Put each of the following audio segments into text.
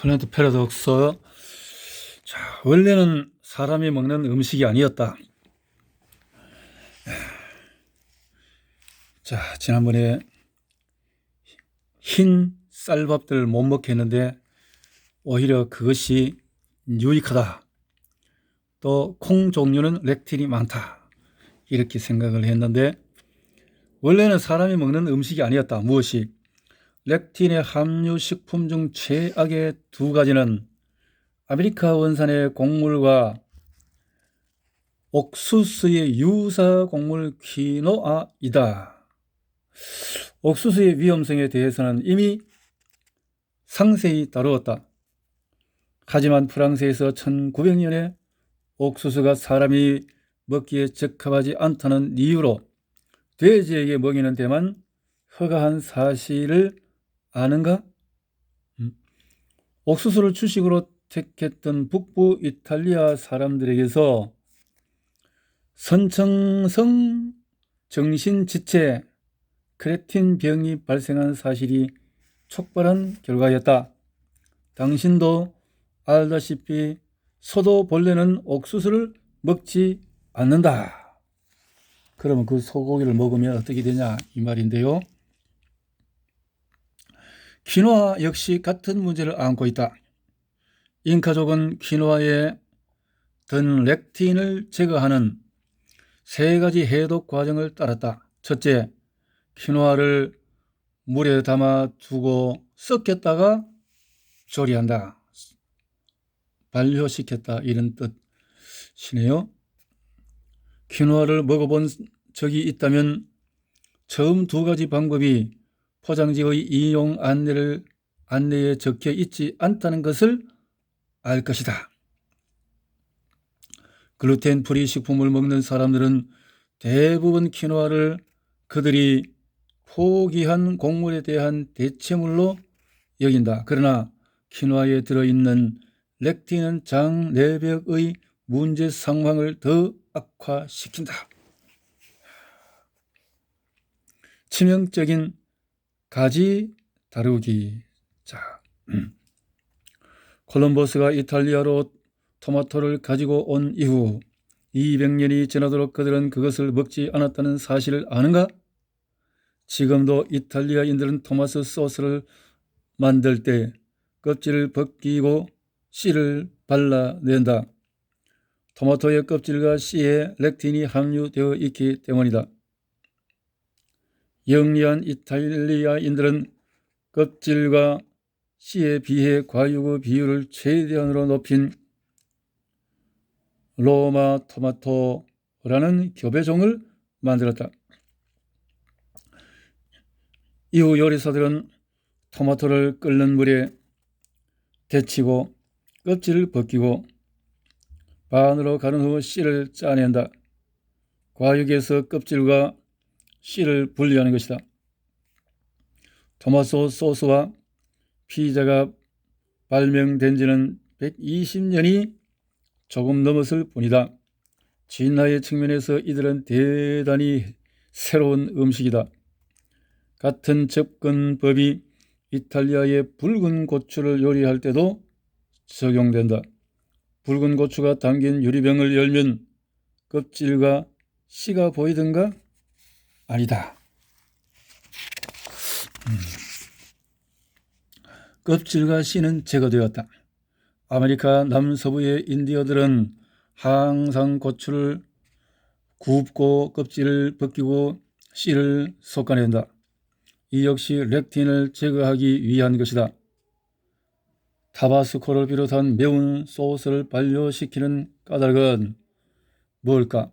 플랜트 패러독스. 자, 원래는 사람이 먹는 음식이 아니었다. 자, 지난번에 흰 쌀밥들을 못 먹게 했는데 오히려 그것이 유익하다. 또 콩 종류는 렉틴이 많다. 이렇게 생각을 했는데 원래는 사람이 먹는 음식이 아니었다. 무엇이? 렉틴의 함유 식품 중 최악의 두 가지는 아메리카 원산의 곡물과 옥수수의 유사 곡물 퀴노아이다. 옥수수의 위험성에 대해서는 이미 상세히 다루었다. 하지만 프랑스에서 1900년에 옥수수가 사람이 먹기에 적합하지 않다는 이유로 돼지에게 먹이는 데만 허가한 사실을 아는가? 옥수수를 주식으로 택했던 북부 이탈리아 사람들에게서 선천성 정신지체 크레틴 병이 발생한 사실이 촉발한 결과였다. 당신도 알다시피 소도벌레는 옥수수를 먹지 않는다. 그러면 그 소고기를 먹으면 어떻게 되냐 이 말인데요. 퀴노아 역시 같은 문제를 안고 있다. 잉카족은 퀴노아에 든 렉틴을 제거하는 세 가지 해독 과정을 따랐다. 첫째, 퀴노아를 물에 담아 두고 섞였다가 조리한다. 발효시켰다 이런 뜻이네요. 퀴노아를 먹어본 적이 있다면 처음 두 가지 방법이 포장지의 이용 안내에 적혀 있지 않다는 것을 알 것이다. 글루텐 프리 식품을 먹는 사람들은 대부분 퀴노아를 그들이 포기한 곡물에 대한 대체물로 여긴다. 그러나 퀴노아에 들어있는 렉틴은 장 내벽의 문제 상황을 더 악화시킨다. 치명적인 가지 다루기. 자, 콜럼버스가 이탈리아로 토마토를 가지고 온 이후 200년이 지나도록 그들은 그것을 먹지 않았다는 사실을 아는가? 지금도 이탈리아인들은 토마토 소스를 만들 때 껍질을 벗기고 씨를 발라낸다. 토마토의 껍질과 씨에 렉틴이 함유되어 있기 때문이다. 영리한 이탈리아인들은 껍질과 씨에 비해 과육의 비율을 최대한으로 높인 로마 토마토라는 교배종을 만들었다. 이후 요리사들은 토마토를 끓는 물에 데치고 껍질을 벗기고 반으로 가른 후 씨를 짜낸다. 과육에서 껍질과 씨를 분리하는 것이다. 토마토 소스와 피자가 발명된 지는 120년이 조금 넘었을 뿐이다. 진화의 측면에서 이들은 대단히 새로운 음식이다. 같은 접근법이 이탈리아의 붉은 고추를 요리할 때도 적용된다. 붉은 고추가 담긴 유리병을 열면 껍질과 씨가 보이던가? 아니다. 껍질과 씨는 제거되었다. 아메리카 남서부의 인디어들은 항상 고추를 굽고 껍질을 벗기고 씨를 솎아낸다. 이 역시 렉틴을 제거하기 위한 것이다. 타바스코를 비롯한 매운 소스를 발효시키는 까닭은 뭘까?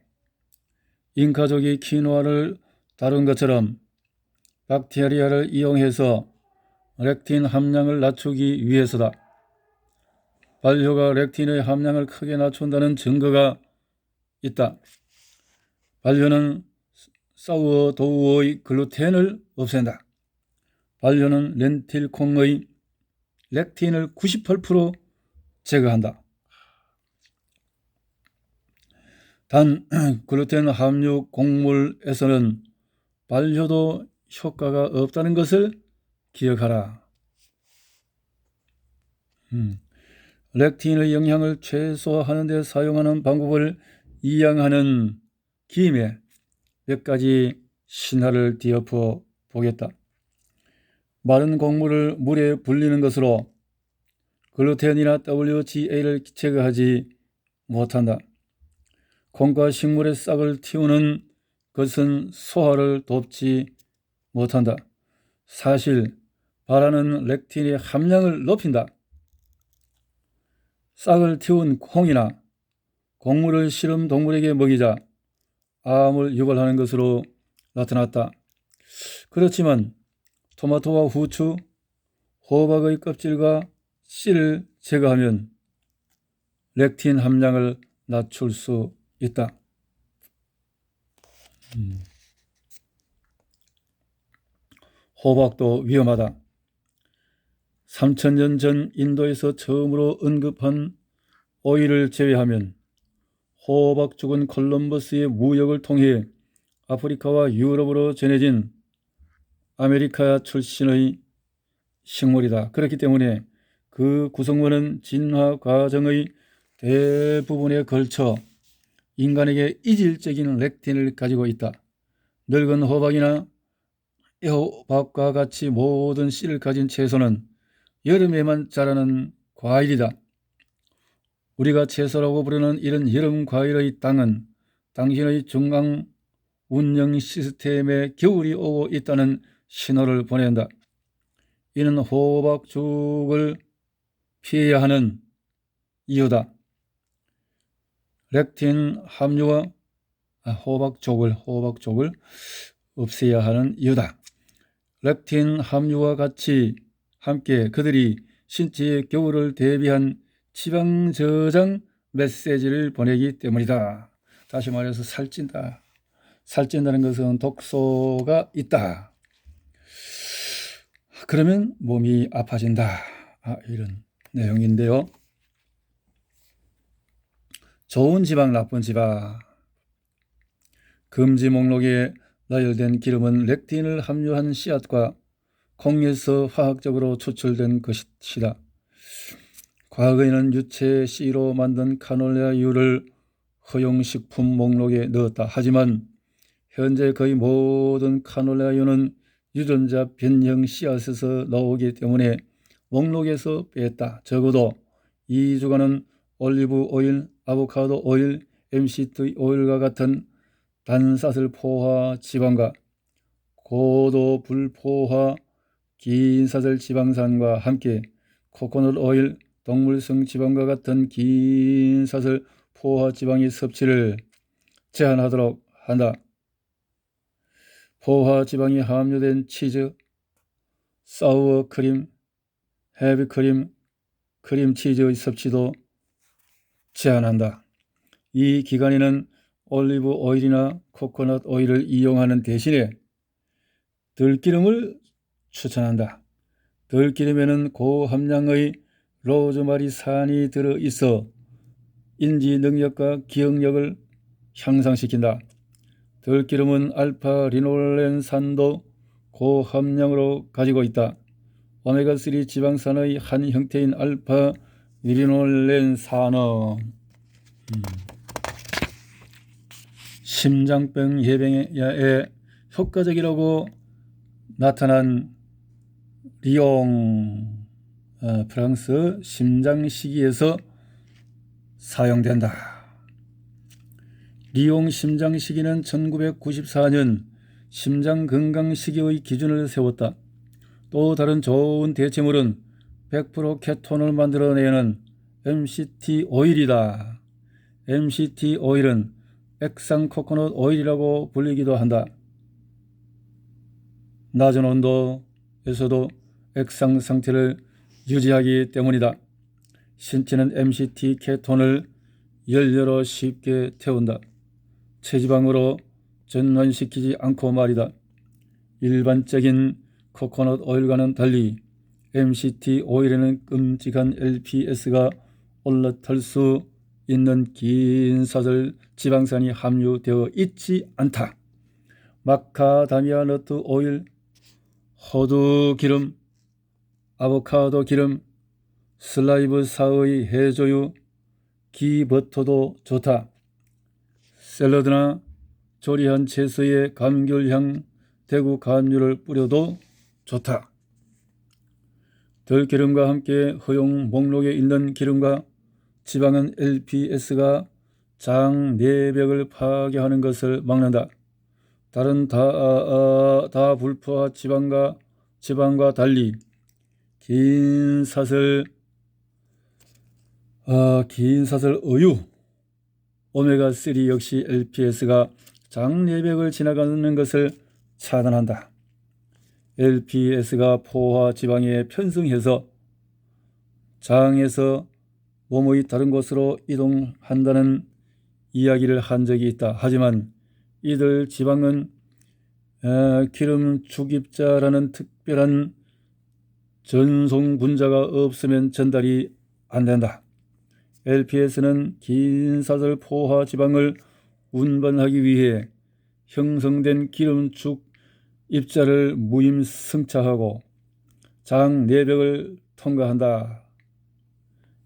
잉카족이 퀴노아를 다룬 것처럼 박테리아를 이용해서 렉틴 함량을 낮추기 위해서다. 발효가 렉틴의 함량을 크게 낮춘다는 증거가 있다. 발효는 사워도우의 글루텐을 없앤다. 발효는 렌틸콩의 렉틴을 98% 제거한다. 단 글루텐 함유 곡물에서는 발효도 효과가 없다는 것을 기억하라. 렉틴의 영향을 최소화하는 데 사용하는 방법을 이양하는 김에 몇 가지 신화를 띄어부어 보겠다. 마른 곡물을 물에 불리는 것으로 글루텐이나 WGA를 제거하지 못한다. 콩과 식물의 싹을 틔우는 것은 소화를 돕지 못한다. 사실 바라는 렉틴의 함량을 높인다. 싹을 틔운 콩이나 곡물을 실험 동물에게 먹이자 암을 유발하는 것으로 나타났다. 그렇지만 토마토와 후추, 호박의 껍질과 씨를 제거하면 렉틴 함량을 낮출 수 있다. 호박도 위험하다. 3000년 전 인도에서 처음으로 언급한 오일을 제외하면 호박죽은 콜럼버스의 무역을 통해 아프리카와 유럽으로 전해진 아메리카 출신의 식물이다. 그렇기 때문에 그 구성원은 진화 과정의 대부분에 걸쳐 인간에게 이질적인 렉틴을 가지고 있다. 늙은 호박이나 애호박과 같이 모든 씨를 가진 채소는 여름에만 자라는 과일이다. 우리가 채소라고 부르는 이런 여름 과일의 땅은 당신의 중앙 운영 시스템에 겨울이 오고 있다는 신호를 보낸다. 이는 호박죽을 피해야 하는 이유다. 렉틴 함유와 호박죽을 없애야 하는 이유다. 렉틴 함유와 같이 함께 그들이 신체의 겨울을 대비한 지방 저장 메시지를 보내기 때문이다. 다시 말해서 살찐다. 살찐다는 것은 독소가 있다. 그러면 몸이 아파진다. 이런 내용인데요. 좋은 지방, 나쁜 지방. 금지 목록에 나열된 기름은 렉틴을 함유한 씨앗과 콩에서 화학적으로 추출된 것이다. 과거에는 유체 씨로 만든 카놀라유를 허용식품 목록에 넣었다. 하지만 현재 거의 모든 카놀라유는 유전자 변형 씨앗에서 나오기 때문에 목록에서 뺐다. 적어도 2주간은 올리브 오일, 아보카도 오일, MCT 오일과 같은 단사슬 포화 지방과 고도 불포화 긴 사슬 지방산과 함께 코코넛 오일, 동물성 지방과 같은 긴 사슬 포화 지방의 섭취를 제한하도록 한다. 포화 지방이 함유된 치즈, 사우어 크림, 헤비 크림, 크림 치즈의 섭취도 제한한다. 이 기간에는 올리브 오일이나 코코넛 오일을 이용하는 대신에 들기름을 추천한다. 들기름에는 고함량의 로즈마리산이 들어있어 인지 능력과 기억력을 향상시킨다. 들기름은 알파 리놀렌산도 고함량으로 가지고 있다. 오메가3 지방산의 한 형태인 알파 리놀렌산은 심장병 예방에 효과적이라고 나타난 리옹 프랑스 심장식이에서 사용된다. 리옹 심장식이는 1994년 심장건강식이의 기준을 세웠다. 또 다른 좋은 대체물은 100% 케톤을 만들어내는 MCT 오일이다. MCT 오일은 액상 코코넛 오일이라고 불리기도 한다. 낮은 온도에서도 액상 상태를 유지하기 때문이다. 신체는 MCT 케톤을 연료로 쉽게 태운다. 체지방으로 전환시키지 않고 말이다. 일반적인 코코넛 오일과는 달리 MCT 오일에는 끔찍한 LPS가 올라탈 수 있는 긴 사슬 지방산이 함유되어 있지 않다. 마카다미아 너트 오일, 호두 기름, 아보카도 기름, 슬라이브사의 해조류, 기버터도 좋다. 샐러드나 조리한 채소에 감귤향 대구 간류를 뿌려도 좋다. 들기름과 함께 허용 목록에 있는 기름과 지방은 LPS가 장 내벽을 파괴하는 것을 막는다. 다른 다불포화 지방과 달리 긴 사슬 어유 오메가3 역시 LPS가 장 내벽을 지나가는 것을 차단한다. LPS가 포화 지방에 편승해서 장에서 몸의 다른 곳으로 이동한다는 이야기를 한 적이 있다. 하지만 이들 지방은 기름축입자라는 특별한 전송 분자가 없으면 전달이 안 된다. LPS는 긴 사슬 포화 지방을 운반하기 위해 형성된 기름축 입자를 무임승차하고 장 내벽을 통과한다.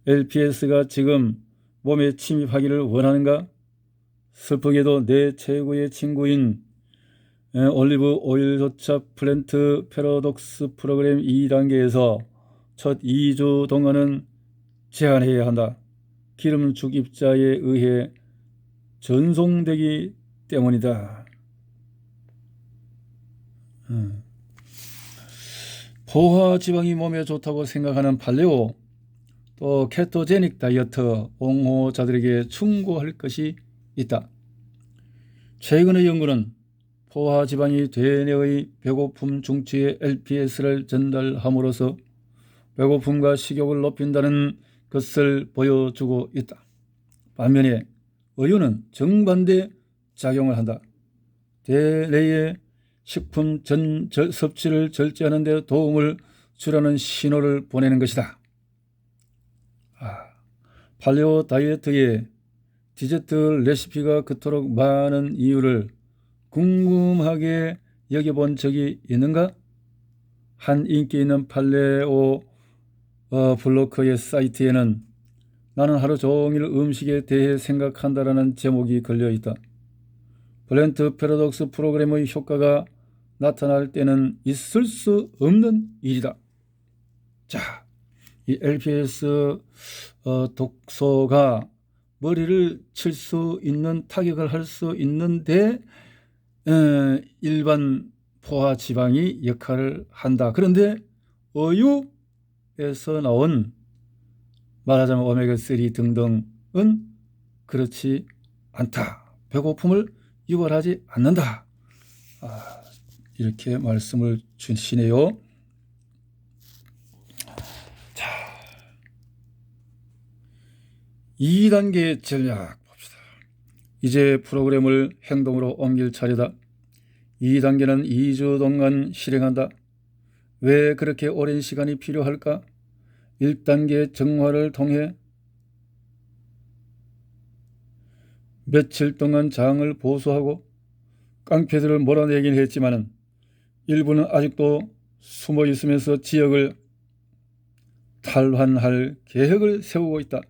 LPS가 지금 몸에 침입하기를 원하는가? 슬프게도 내 최고의 친구인 올리브 오일조차 플랜트 패러독스 프로그램 2단계에서 첫 2주 동안은 제한해야 한다. 기름축 입자에 의해 전송되기 때문이다. 포화 지방이 몸에 좋다고 생각하는 팔레오, 또 케토제닉 다이어트 옹호자들에게 충고할 것이 있다. 최근의 연구는 포화 지방이 대뇌의 배고픔 중추에 LPS를 전달함으로써 배고픔과 식욕을 높인다는 것을 보여주고 있다. 반면에 어유는 정반대 작용을 한다. 대뇌의 식품 섭취를 절제하는 데 도움을 주라는 신호를 보내는 것이다. 팔레오 다이어트에 디저트 레시피가 그토록 많은 이유를 궁금하게 여겨본 적이 있는가? 한 인기 있는 팔레오 블로커의 사이트에는 나는 하루 종일 음식에 대해 생각한다라는 제목이 걸려 있다. 플랜트 패러독스 프로그램의 효과가 나타날 때는 있을 수 없는 일이다. 자, 이 LPS 독소가 머리를 칠 수 있는 타격을 할 수 있는데 일반 포화 지방이 역할을 한다. 그런데 어유에서 나온 말하자면 오메가3 등등은 그렇지 않다. 배고픔을 유발하지 않는다. 이렇게 말씀을 주시네요. 자, 2단계 전략 봅시다. 이제 프로그램을 행동으로 옮길 차례다. 2단계는 2주 동안 실행한다. 왜 그렇게 오랜 시간이 필요할까? 1단계 정화를 통해 며칠 동안 장을 보수하고 깡패들을 몰아내긴 했지만 일부는 아직도 숨어 있으면서 지역을 탈환할 계획을 세우고 있다.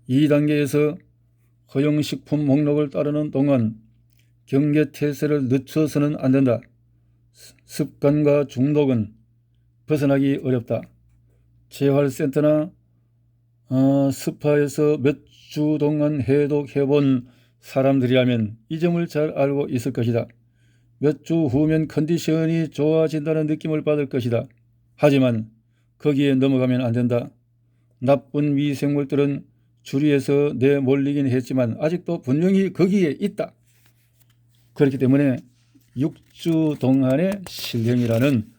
2단계에서 허용식품 목록을 따르는 동안 경계태세를 늦춰서는 안 된다. 습관과 중독은 벗어나기 어렵다. 재활센터나 스파에서 몇 주 동안 해독해본 사람들이라면 이 점을 잘 알고 있을 것이다. 몇 주 후면 컨디션이 좋아진다는 느낌을 받을 것이다. 하지만 거기에 넘어가면 안 된다. 나쁜 미생물들은 주위에서 내몰리긴 했지만 아직도 분명히 거기에 있다. 그렇기 때문에 6주 동안의 실행이라는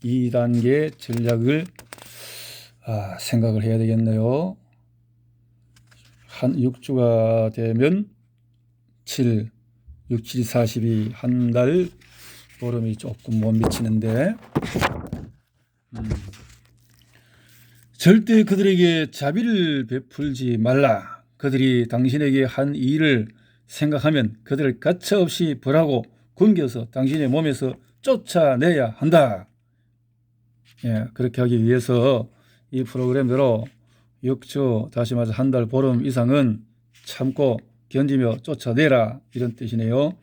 2단계 전략을 생각을 해야 되겠네요. 한 6주가 되면 7, 6, 7, 42, 한 달 보름이 조금 못 미치는데 절대 그들에게 자비를 베풀지 말라. 그들이 당신에게 한 일을 생각하면 그들을 가차없이 벌하고 굶겨서 당신의 몸에서 쫓아내야 한다. 그렇게 하기 위해서 이 프로그램대로 역초 다시 말해서 한 달 보름 이상은 참고 견디며 쫓아내라 이런 뜻이네요.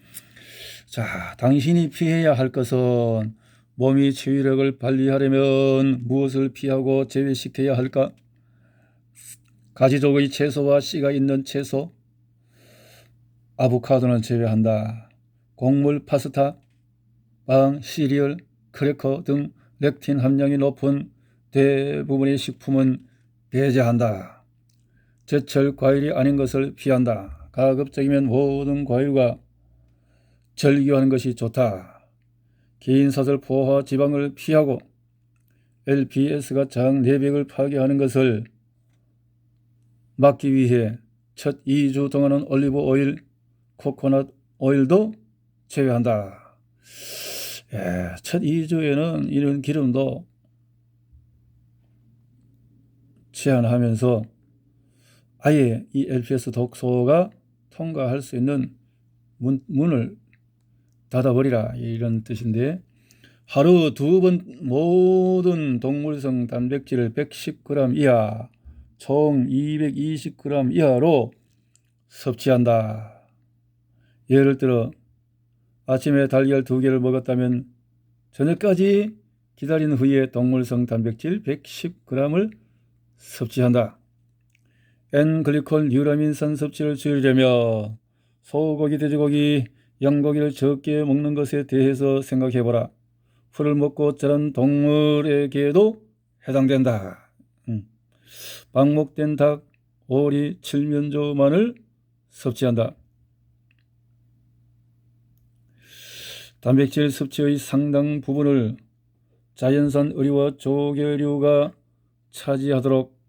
자, 당신이 피해야 할 것은 몸이 치유력을 발휘하려면 무엇을 피하고 제외시켜야 할까? 가지족의 채소와 씨가 있는 채소, 아보카도는 제외한다. 곡물, 파스타, 빵, 시리얼, 크래커 등 렉틴 함량이 높은 대부분의 식품은 배제한다. 제철 과일이 아닌 것을 피한다. 가급적이면 모든 과일과 절교하는 것이 좋다. 긴 사슬 포화 지방을 피하고 LPS가 장 내벽을 파괴하는 것을 막기 위해 첫 2주 동안은 올리브 오일, 코코넛 오일도 제외한다. 첫 2주에는 이런 기름도 제한하면서 아예 이 LPS 독소가 통과할 수 있는 문을 닫아버리라 이런 뜻인데, 하루 2번 모든 동물성 단백질을 110g 이하 총 220g 이하로 섭취한다. 예를 들어 아침에 달걀 2개를 먹었다면 저녁까지 기다린 후에 동물성 단백질 110g을 섭취한다. N글리콜 유라민산 섭취를 줄이려면 소고기, 돼지고기, 양고기를 적게 먹는 것에 대해서 생각해보라. 풀을 먹고 자란 동물에게도 해당된다. 방목된 닭, 오리, 칠면조만을 섭취한다. 단백질 섭취의 상당 부분을 자연산 의류와 조개류가 차지하도록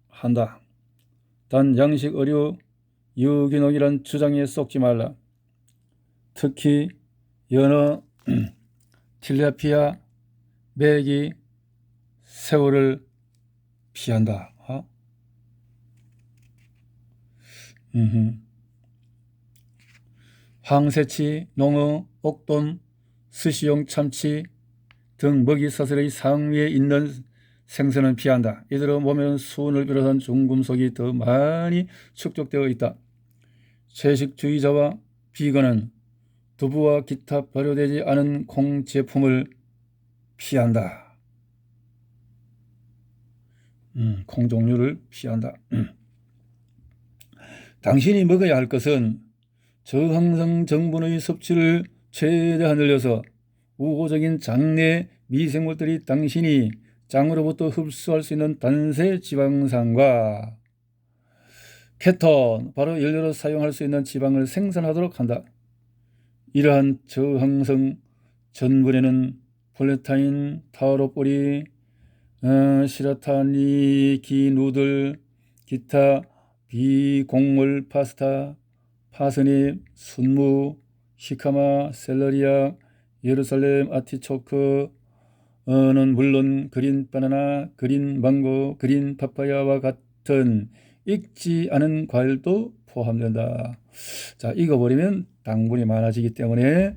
한다. 단 양식 의류, 유기농이란 주장에 쏙지 말라. 특히 연어, 틸라피아, 메기, 새우를 피한다. 황새치, 농어, 옥돔, 스시용 참치 등 먹이사슬의 상위에 있는 생선은 피한다. 이대로 몸에는 수은을 비롯한 중금속이 더 많이 축적되어 있다. 채식주의자와 비건은 두부와 기타 발효되지 않은 콩 제품을 피한다. 콩 종류를 피한다. 당신이 먹어야 할 것은 저항성 정분의 섭취를 최대한 늘려서 우호적인 장내 미생물들이 당신이 장으로부터 흡수할 수 있는 단세 지방산과 케톤, 바로 연료로 사용할 수 있는 지방을 생산하도록 한다. 이러한 저항성 전분에는 플레타닌, 타우로 뿌리, 시라타니키 누들, 기타 비곡물 파스타, 파스닙, 순무, 시카마, 샐러리아, 예루살렘 아티초크는 물론 그린 바나나, 그린 망고, 그린 파파야와 같은 익지 않은 과일도 포함된다. 자, 익어버리면 당분이 많아지기 때문에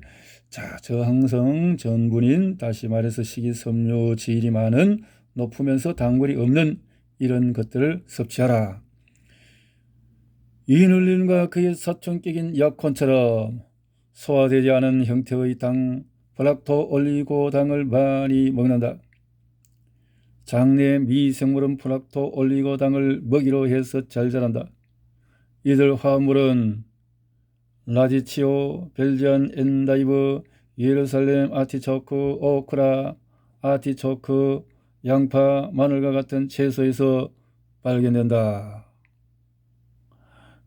자, 저항성 전분인, 다시 말해서 식이섬유 질이 많은, 높으면서 당분이 없는 이런 것들을 섭취하라. 이눌린과 그의 사촌격인 약혼처럼 소화되지 않은 형태의 당, 플락토 올리고당을 많이 먹는다. 장내 미생물은 플락토 올리고당을 먹이로 해서 잘 자란다. 이들 화합물은 라디치오, 벨지안 엔다이브, 예루살렘 아티초크, 오크라, 아티초크, 양파, 마늘과 같은 채소에서 발견된다.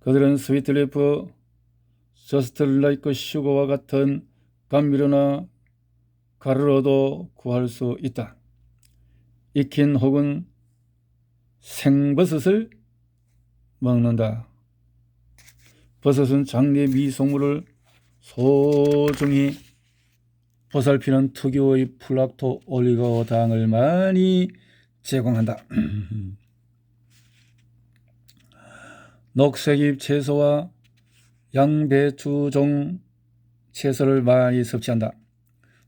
그들은 스위트리프, 저스트 라이크 슈거와 같은 감미료나 가루로도 구할 수 있다. 익힌 혹은 생버섯을 먹는다. 버섯은 장내 미생물을 소중히 보살피는 특유의 플락토 올리고당을 많이 제공한다. 녹색잎 채소와 양배추종 채소를 많이 섭취한다.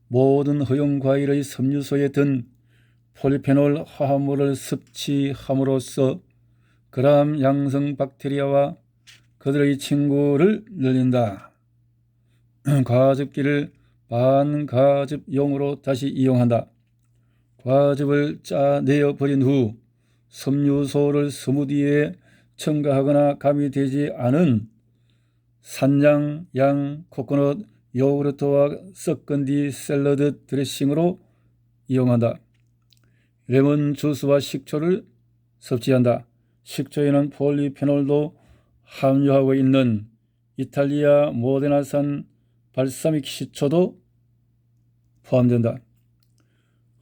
모든 허용 과일의 섬유소에 든 폴리페놀 화합물을 섭취함으로써 gram 양성 박테리아와 그들의 친구를 늘린다. 과즙기를 반과즙용으로 다시 이용한다. 과즙을 짜내어 버린 후 섬유소를 스무디에 첨가하거나 가미되지 않은 산양, 양, 코코넛, 요구르트와 섞은 뒤 샐러드 드레싱으로 이용한다. 레몬 주스와 식초를 섭취한다. 식초에는 폴리페놀도 함유하고 있는 이탈리아 모데나산 발사믹 식초도 포함된다.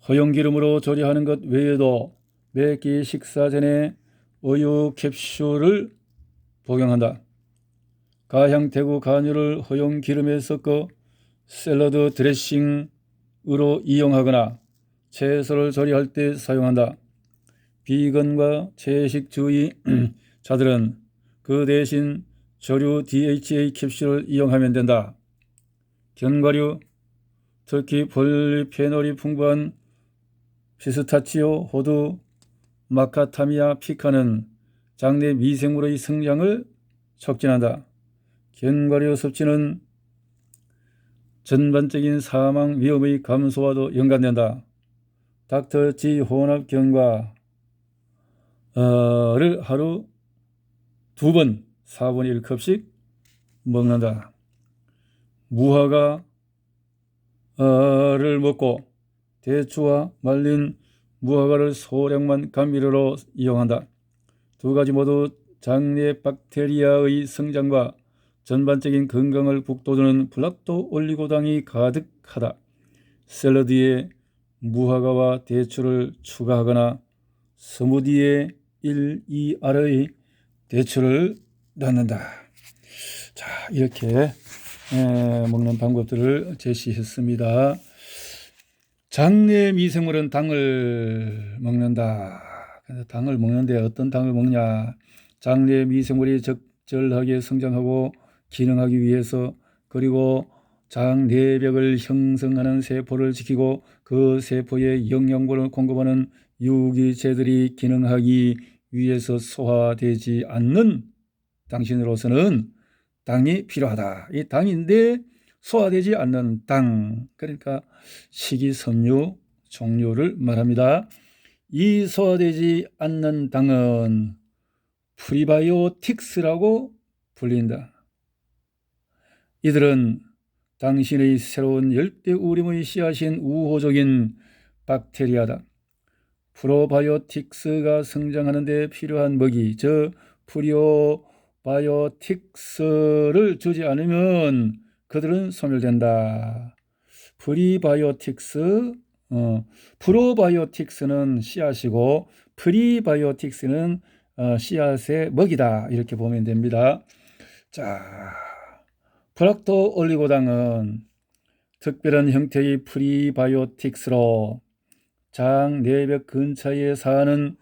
허용기름으로 조리하는 것 외에도 매 끼 식사 전에 우유 캡슐을 복용한다. 가향태구 간유를 허용기름에 섞어 샐러드 드레싱으로 이용하거나 채소를 조리할 때 사용한다. 비건과 채식주의자들은 그 대신 조류 DHA 캡슐을 이용하면 된다. 견과류, 특히 폴리페놀이 풍부한 피스타치오, 호두, 마카다미아, 피카는 장내 미생물의 성장을 촉진한다. 견과류 섭취는 전반적인 사망 위험의 감소와도 연관된다. 닥터지 혼합 견과를 하루 2번 4분의 1컵씩 먹는다. 무화과를 먹고 대추와 말린 무화과를 소량만 감미료로 이용한다. 두 가지 모두 장내 박테리아의 성장과 전반적인 건강을 북돋우는 플락토 올리고당이 가득하다. 샐러드에 무화과와 대추를 추가하거나 스무디에 1, 2알의 대추를 넣는다. 자, 이렇게 먹는 방법들을 제시했습니다. 장내 미생물은 당을 먹는다. 당을 먹는데 어떤 당을 먹냐? 장내 미생물이 적절하게 성장하고 기능하기 위해서, 그리고 장 내벽을 형성하는 세포를 지키고 그 세포에 영양분을 공급하는 유기체들이 기능하기 위해서 소화되지 않는 당신으로서는 당이 필요하다. 이 당인데 소화되지 않는 당, 그러니까 식이섬유 종류를 말합니다. 이 소화되지 않는 당은 프리바이오틱스라고 불린다. 이들은 당신의 새로운 열대우림의 씨앗인 우호적인 박테리아다. 프로바이오틱스가 성장하는 데 필요한 먹이, 즉 프리오바이오틱스를 주지 않으면 그들은 소멸된다. 프로바이오틱스는 씨앗이고 프리바이오틱스는 씨앗의 먹이다. 이렇게 보면 됩니다. 자, 플락토 올리고당은 특별한 형태의 프리바이오틱스로 장 내벽 근처에 사는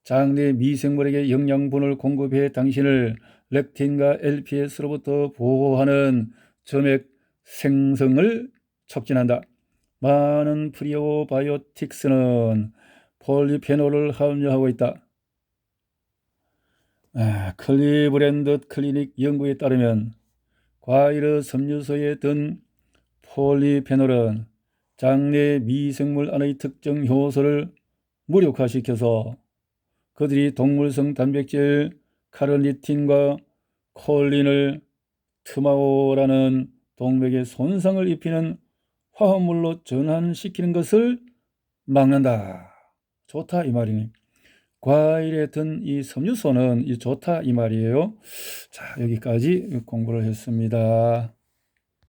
장내 미생물에게 영양분을 공급해 당신을 렉틴과 LPS로부터 보호하는 점액 생성을 촉진한다. 많은 프리오바이오틱스는 폴리페놀을 함유하고 있다. 클리브랜드 클리닉 연구에 따르면 과일 섬유소에 든 폴리페놀은 장내 미생물 안의 특정 효소를 무력화시켜서 그들이 동물성 단백질 카르니틴과 콜린을 트마오라는 동맥에 손상을 입히는 화합물로 전환시키는 것을 막는다. 좋다 이 말이니. 과일에 든 이 섬유소는 좋다 이 말이에요. 자, 여기까지 공부를 했습니다.